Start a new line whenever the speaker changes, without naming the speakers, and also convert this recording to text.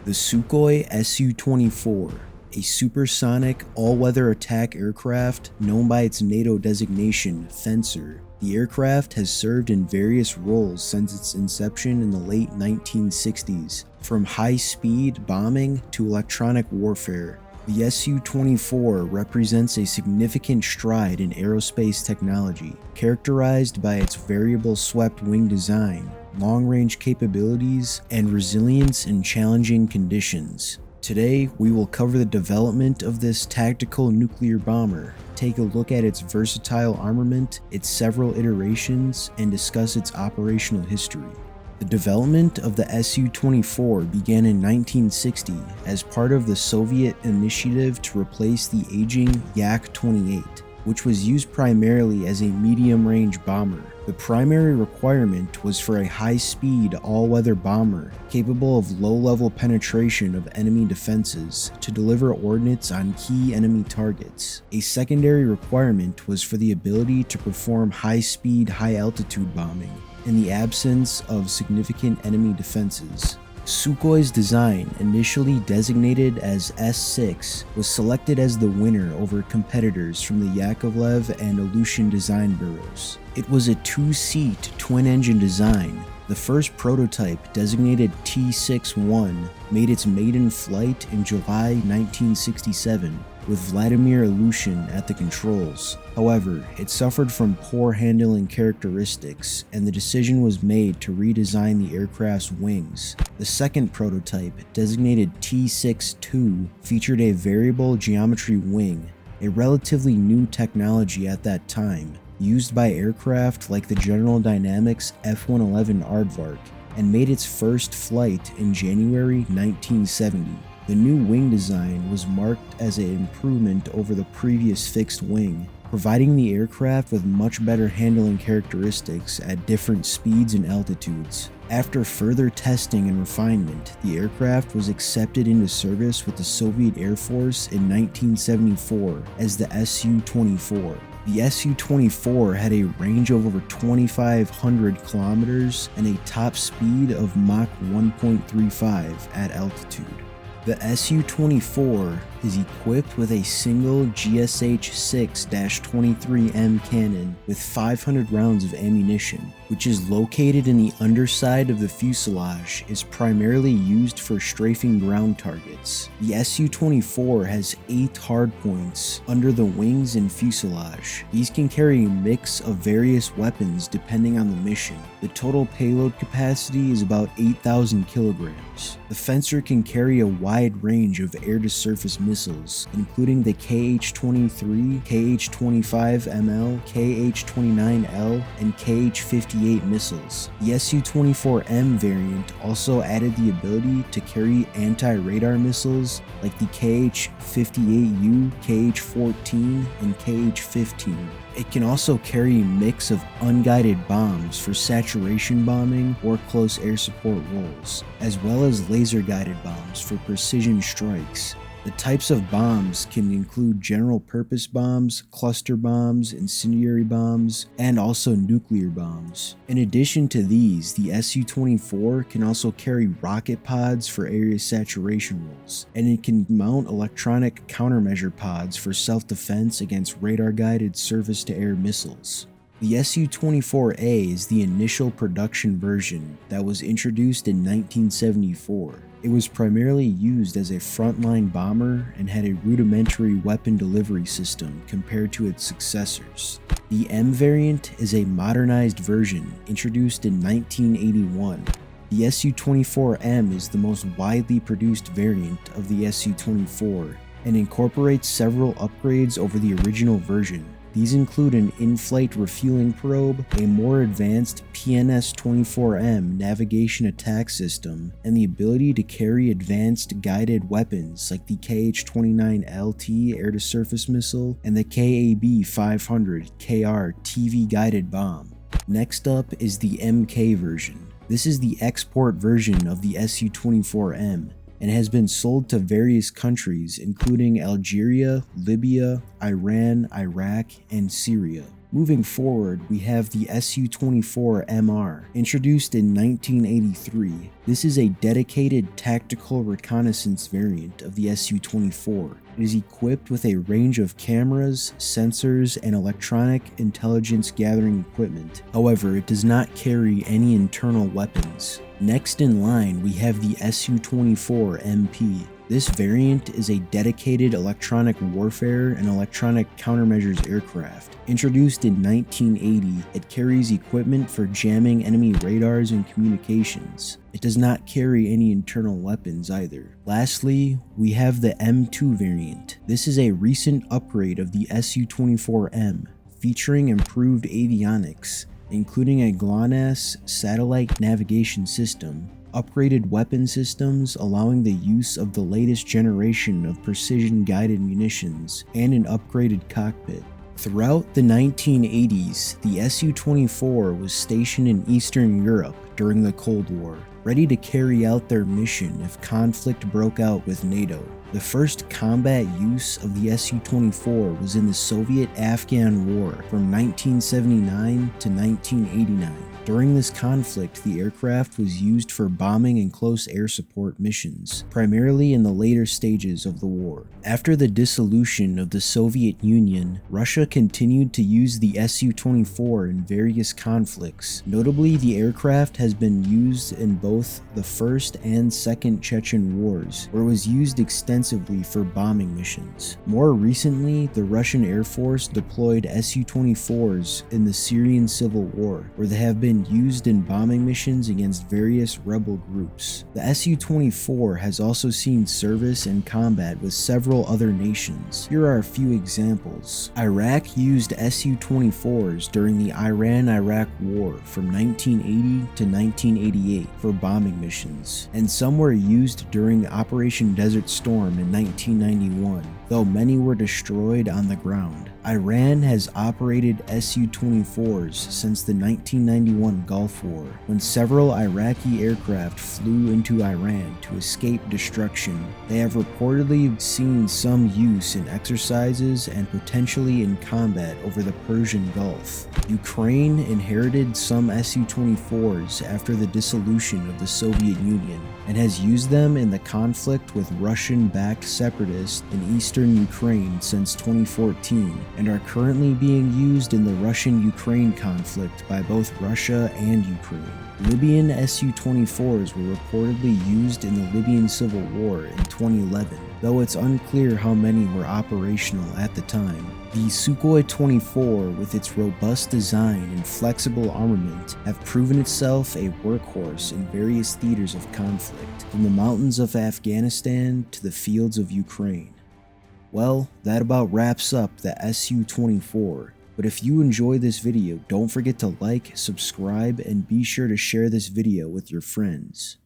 The Sukhoi Su-24, a supersonic, all-weather attack aircraft known by its NATO designation, Fencer. The aircraft has served in various roles since its inception in the late 1960s, from high-speed bombing to electronic warfare. The Su-24 represents a significant stride in aerospace technology, characterized by its variable swept wing design, long-range capabilities, and resilience in challenging conditions. Today, we will cover the development of this tactical nuclear bomber, take a look at its versatile armament, its several iterations, and discuss its operational history. The development of the Su-24 began in 1960 as part of the Soviet initiative to replace the aging Yak-28, which was used primarily as a medium-range bomber. The primary requirement was for a high-speed, all-weather bomber capable of low-level penetration of enemy defenses to deliver ordnance on key enemy targets. A secondary requirement was for the ability to perform high-speed, high-altitude bombing in the absence of significant enemy defenses. Sukhoi's design, initially designated as S6, was selected as the winner over competitors from the Yakovlev and Aleutian design bureaus. It was a two-seat, twin-engine design. The first prototype, designated T-61, made its maiden flight in July 1967, with Vladimir Aleutian at the controls. However, it suffered from poor handling characteristics, and the decision was made to redesign the aircraft's wings. The second prototype, designated T-62, featured a variable geometry wing, a relatively new technology at that time, used by aircraft like the General Dynamics F-111 Aardvark, and made its first flight in January 1970. The new wing design was marked as an improvement over the previous fixed wing, providing the aircraft with much better handling characteristics at different speeds and altitudes. After further testing and refinement, the aircraft was accepted into service with the Soviet Air Force in 1974 as the Su-24. The Su-24 had a range of over 2,500 kilometers and a top speed of Mach 1.35 at altitude. The Su-24 is equipped with a single GSH-6-23M cannon with 500 rounds of ammunition, which is located in the underside of the fuselage, is primarily used for strafing ground targets. The Su-24 has 8 hardpoints under the wings and fuselage. These can carry a mix of various weapons depending on the mission. The total payload capacity is about 8,000 kilograms. The Fencer can carry a wide range of air-to-surface missiles, including the KH-23, KH-25ML, KH-29L, and KH-58 missiles. The Su-24M variant also added the ability to carry anti-radar missiles like the KH-58U, KH-14, and KH-15. It can also carry a mix of unguided bombs for saturation bombing or close air support roles, as well as laser-guided bombs for precision strikes. The types of bombs can include general-purpose bombs, cluster bombs, incendiary bombs, and also nuclear bombs. In addition to these, the Su-24 can also carry rocket pods for area saturation roles, and it can mount electronic countermeasure pods for self-defense against radar-guided surface-to-air missiles. The Su-24A is the initial production version that was introduced in 1974. It was primarily used as a frontline bomber and had a rudimentary weapon delivery system compared to its successors. The M variant is a modernized version introduced in 1981. The Su-24M is the most widely produced variant of the Su-24 and incorporates several upgrades over the original version. These include an in-flight refueling probe, a more advanced PNS-24M navigation attack system, and the ability to carry advanced guided weapons like the KH-29LT air-to-surface missile and the KAB-500 KR TV-guided bomb. Next up is the MK version. This is the export version of the Su-24M, and has been sold to various countries including Algeria, Libya, Iran, Iraq, and Syria. Moving forward, we have the Su-24MR, introduced in 1983. This is a dedicated tactical reconnaissance variant of the Su-24. It is equipped with a range of cameras, sensors, and electronic intelligence gathering equipment. However, it does not carry any internal weapons. Next in line, we have the Su-24MP. This variant is a dedicated electronic warfare and electronic countermeasures aircraft. Introduced in 1980, it carries equipment for jamming enemy radars and communications. It does not carry any internal weapons either. Lastly, we have the M2 variant. This is a recent upgrade of the Su-24M, featuring improved avionics, including a GLONASS satellite navigation system, upgraded weapon systems allowing the use of the latest generation of precision-guided munitions, and an upgraded cockpit. Throughout the 1980s, the Su-24 was stationed in Eastern Europe during the Cold War, ready to carry out their mission if conflict broke out with NATO. The first combat use of the Su-24 was in the Soviet-Afghan War from 1979 to 1989. During this conflict, the aircraft was used for bombing and close air support missions, primarily in the later stages of the war. After the dissolution of the Soviet Union, Russia continued to use the Su-24 in various conflicts. Notably, the aircraft has been used in both the First and Second Chechen Wars, where it was used extensively for bombing missions. More recently, the Russian Air Force deployed Su-24s in the Syrian Civil War, where they have been used in bombing missions against various rebel groups. The Su-24 has also seen service and combat with several other nations. Here are a few examples. Iraq used Su-24s during the Iran-Iraq War from 1980 to 1988 for bombing missions, and some were used during Operation Desert Storm in 1991, though many were destroyed on the ground. Iran has operated Su-24s since the 1991 Gulf War, when several Iraqi aircraft flew into Iran to escape destruction. They have reportedly seen some use in exercises and potentially in combat over the Persian Gulf. Ukraine inherited some Su-24s after the dissolution of the Soviet Union, and has used them in the conflict with Russian-backed separatists in eastern Ukraine since 2014, and are currently being used in the Russian-Ukraine conflict by both Russia and Ukraine. Libyan Su-24s were reportedly used in the Libyan Civil War in 2011, though it's unclear how many were operational at the time. The Sukhoi 24, with its robust design and flexible armament, have proven itself a workhorse in various theaters of conflict, from the mountains of Afghanistan to the fields of Ukraine. Well, that about wraps up the Su-24. But if you enjoy this video, don't forget to like, subscribe, and be sure to share this video with your friends.